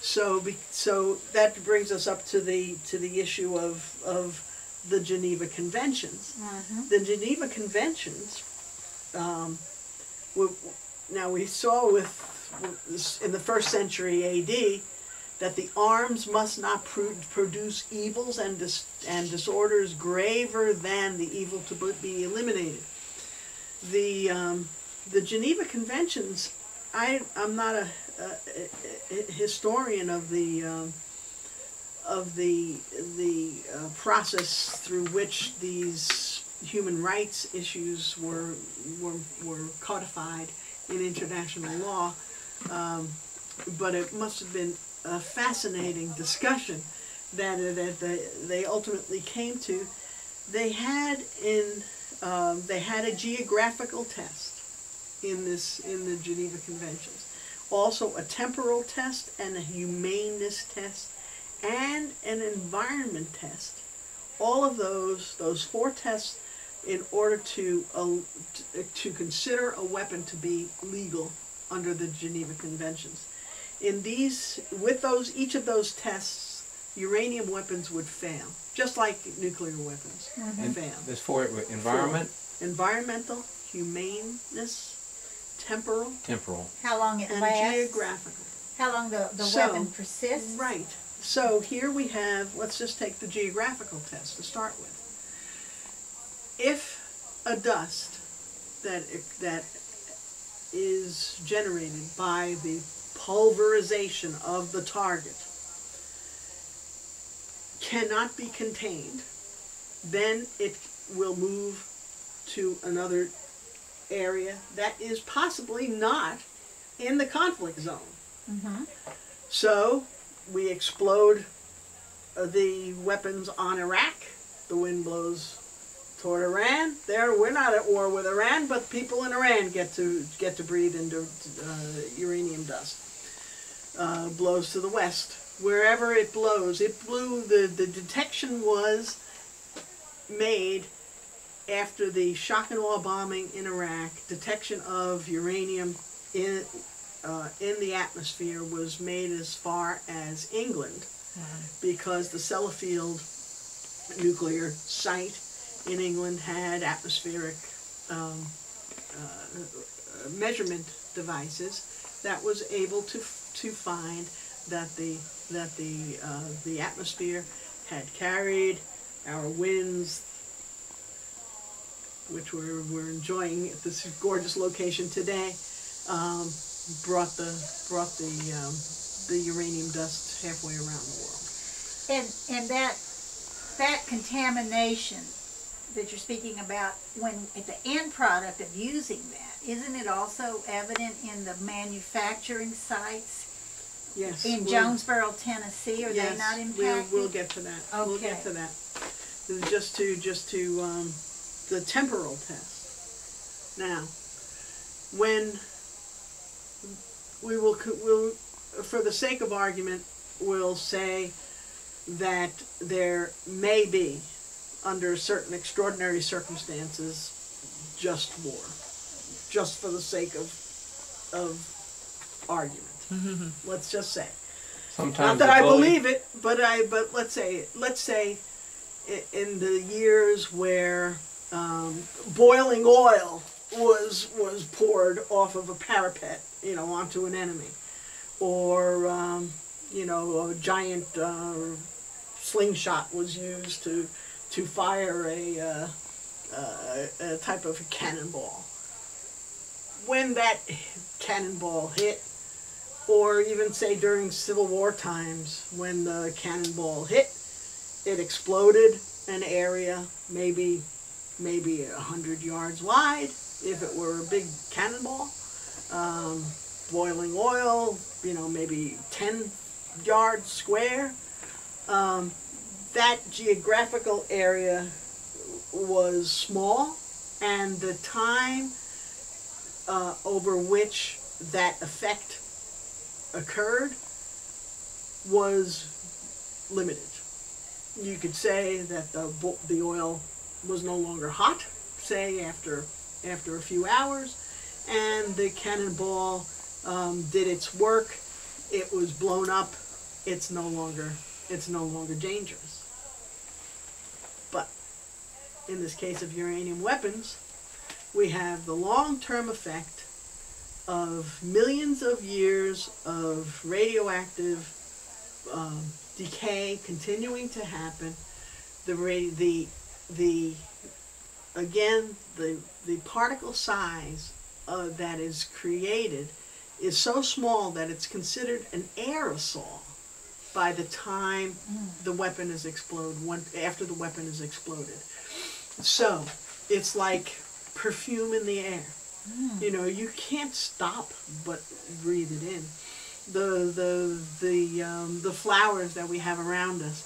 So that brings us up to the issue of the Geneva Conventions. The Geneva Conventions. Now we saw in the 1st century A.D. that the arms must not produce evils and disorders graver than the evil to be eliminated. The Geneva Conventions. I'm not a historian of the process through which these human rights issues were codified in international law, but it must have been a fascinating discussion that they ultimately came to. They had a geographical test in the Geneva Conventions, also a temporal test and a humaneness test and an environment test. All of those 4 tests, in order to consider a weapon to be legal under the Geneva Conventions. Each of those tests, uranium weapons would fail, just like nuclear weapons fail. There's 4: environment, environmental, humaneness, temporal, how long it and lasts, geographical. how long the weapon persists. Right. So here we have, let's just take the geographical test to start with. If a dust that is generated by the pulverization of the target cannot be contained, then it will move to another area that is possibly not in the conflict zone. So we explode the weapons on Iraq. The wind blows toward Iran. We're not at war with Iran, but people in Iran get to breathe into uranium dust. Blows to the west. Wherever it blows, the detection was made after the shock and awe bombing in Iraq. Detection of uranium in the atmosphere was made as far as England, because the Sellafield nuclear site in England had atmospheric measurement devices that was able to find that the atmosphere had carried our winds, which we're enjoying at this gorgeous location today, brought the uranium dust halfway around the world. And that contamination that you're speaking about, when at the end product of using that, isn't it also evident in the manufacturing sites? Yes. In Jonesboro, Tennessee, are they not impacted? We'll get to that. Okay. We'll get to that. Just to the temporal test. Now, when we'll for the sake of argument, we'll say that there may be, under certain extraordinary circumstances, just war, just for the sake of argument. Let's just say. Sometimes not that I believe it, but let's say in the years where boiling oil was poured off of a parapet, onto an enemy, or a giant slingshot was used to fire a type of a cannonball. When that cannonball hit, or even say during Civil War times, when the cannonball hit, it exploded an area maybe 100 yards wide, if it were a big cannonball. Boiling oil, maybe 10 yards square. That geographical area was small, and the time over which that effect occurred was limited. You could say that the oil was no longer hot, say after a few hours, and the cannonball did its work. It was blown up it's no longer dangerous. But in this case of uranium weapons, we have the long-term effect of millions of years of radioactive decay continuing to happen. The particle size that is created is so small that it's considered an aerosol by the time the weapon is after the weapon is exploded. So it's like perfume in the air. You know, you can't stop but breathe it in. The flowers that we have around us,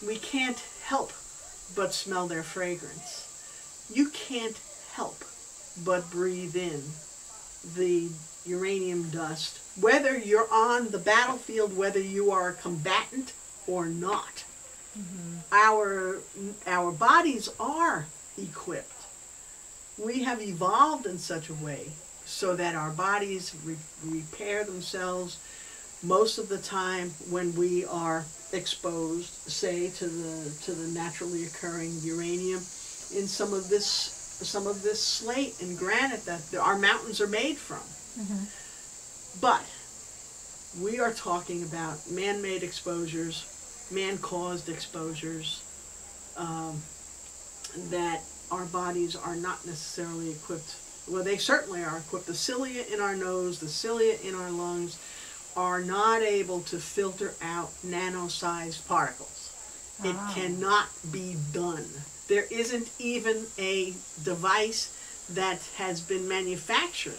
we can't help but smell their fragrance. You can't help but breathe in the uranium dust, whether you're on the battlefield, whether you are a combatant or not. Our bodies are equipped. We have evolved in such a way so that our bodies repair themselves most of the time when we are exposed, say, to the naturally occurring uranium in some of this slate and granite that our mountains are made from. But we are talking about man-made exposures, man-caused exposures, that our bodies are not necessarily equipped. Well, they certainly are equipped. The cilia in our nose, the cilia in our lungs are not able to filter out nano-sized particles. It cannot be done. There isn't even a device that has been manufactured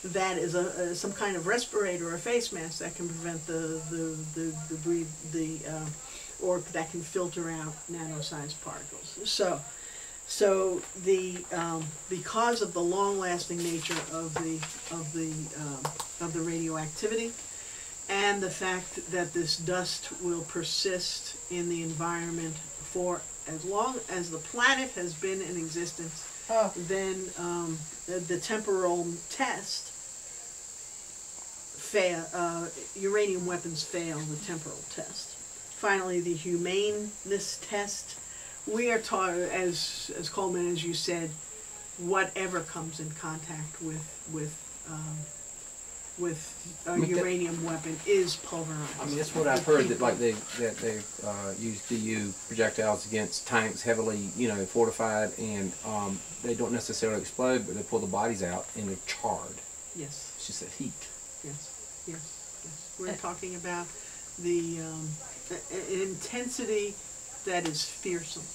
that is some kind of respirator or a face mask that can prevent or that can filter out nano-sized particles. So because of the long-lasting nature of the radioactivity, and the fact that this dust will persist in the environment for as long as the planet has been in existence, then the temporal test uranium weapons fail the temporal test. Finally, the humaneness test. We are taught, as Coleman, as you said, whatever comes in contact with a uranium weapon is pulverized. I mean, that's what I've heard, that like they use DU projectiles against tanks heavily, fortified, and they don't necessarily explode, but they pull the bodies out and they're charred. Yes. It's just the heat. Yes. We're talking about the an intensity that is fearsome.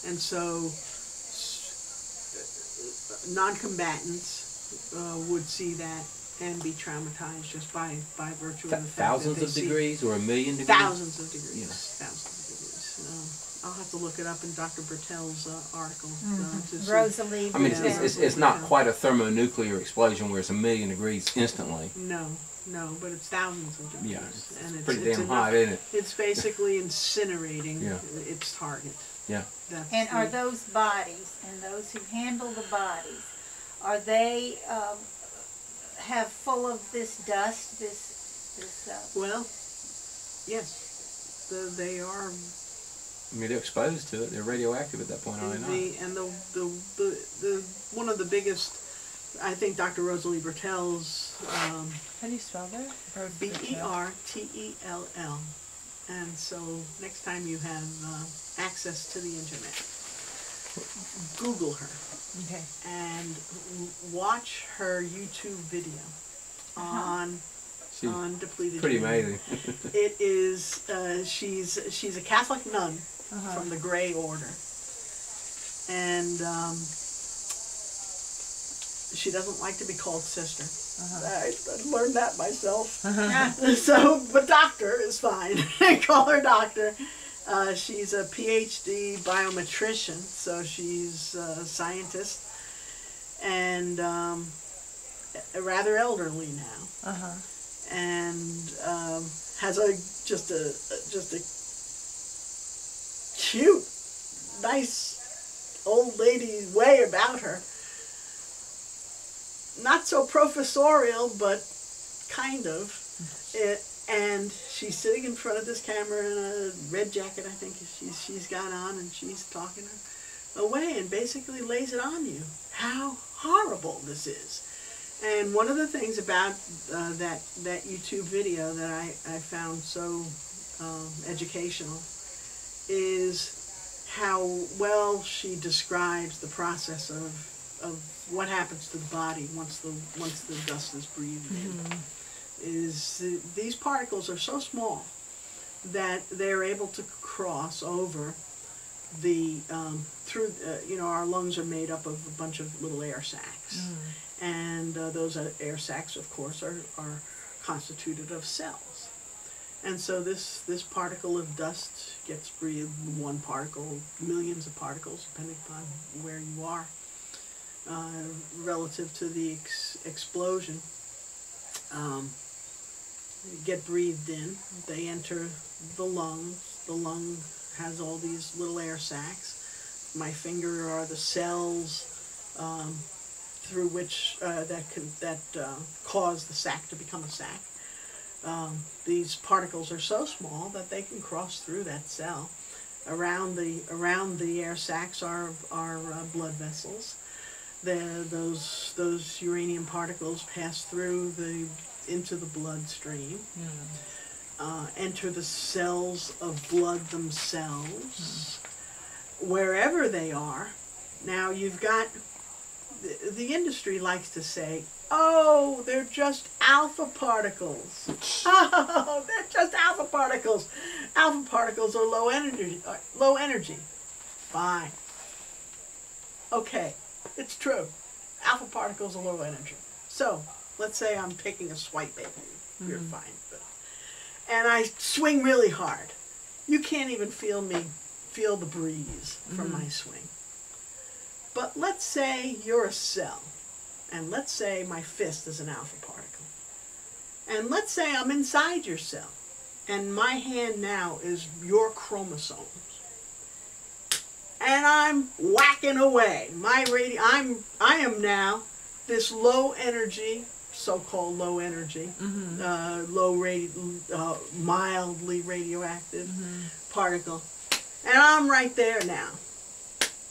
And so non-combatants would see that and be traumatized just by virtue of the fact thousands that they of see degrees or a million degrees? Thousands of degrees. Yeah. Thousands of degrees. I'll have to look it up in Dr. Bertell's article. To see. Rosalie I mean, Bertell. it's not quite a thermonuclear explosion where it's a million degrees instantly. No, but it's thousands of degrees. Yeah, it's and pretty damn hot, isn't it? It's basically incinerating Yeah. its target. Yeah. And are those bodies, and those who handle the bodies, are they have full of this dust, Well, yes. They are. I mean, they're exposed to it. They're radioactive at that point, are they not? And the one of the biggest, I think, Dr. Rosalie Bertell's. How do you spell that? Bertell. And so next time you have access to the internet, Google her. Okay. And watch her YouTube video on depleted. Pretty uranium. amazing. It is. She's a Catholic nun from the Grey Order, and she doesn't like to be called sister. I learned that myself. So, but doctor is fine. Call her doctor. She's a PhD biometrician, so she's a scientist, and rather elderly now. And has just a cute, nice old lady way about her. Not so professorial, but kind of. And she's sitting in front of this camera in a red jacket, I think she's got on, and she's talking away and basically lays it on you how horrible this is. And one of the things about that YouTube video that I found so educational is how well she describes the process of what happens to the body once the dust is breathed in. These particles are so small that they're able to cross over the through our lungs are made up of a bunch of little air sacs, and those air sacs, of course, are constituted of cells. And so this particle of dust gets breathed, one particle, millions of particles, depending upon where you are, relative to the explosion, get breathed in. They enter the lungs. The lung has all these little air sacs. My finger are the cells through which that cause the sac to become a sac. These particles are so small that they can cross through that cell. Around the air sacs are blood vessels. Those uranium particles pass through into the bloodstream, enter the cells of blood themselves, wherever they are. Now you've got, the industry likes to say, oh, they're just alpha particles. Oh, they're just alpha particles. Alpha particles are low energy. Fine. Okay, it's true. Alpha particles are low energy. So, let's say I'm taking a swipe at you. You're fine. And I swing really hard. You can't even feel the breeze from my swing. But let's say you're a cell. And let's say my fist is an alpha particle. And let's say I'm inside your cell. And my hand now is your chromosomes. And I'm whacking away. I am now this low energy, so-called low energy, mildly radioactive particle. And I'm right there now.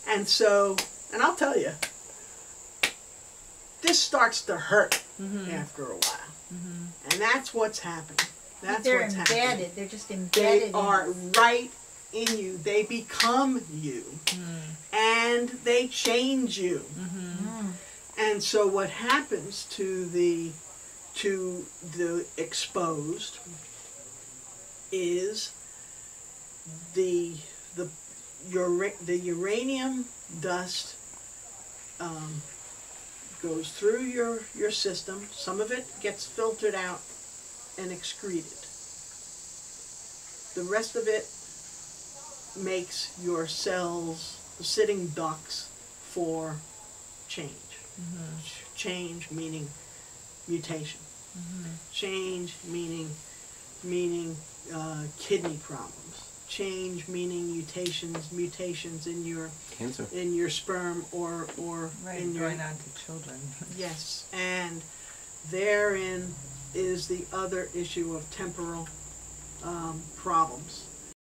And so, and I'll tell you, this starts to hurt after a while. And that's what's happening. They're embedded. They're just embedded. They are right in you. They become you. And they change you. And so what happens to the exposed is the uranium dust goes through your system. Some of it gets filtered out and excreted. The rest of it makes your cells sitting ducks for change. Change meaning mutation. Change meaning kidney problems. Change meaning mutations in your cancer, in your sperm or in your going on to children. Yes, and therein is the other issue of temporal problems.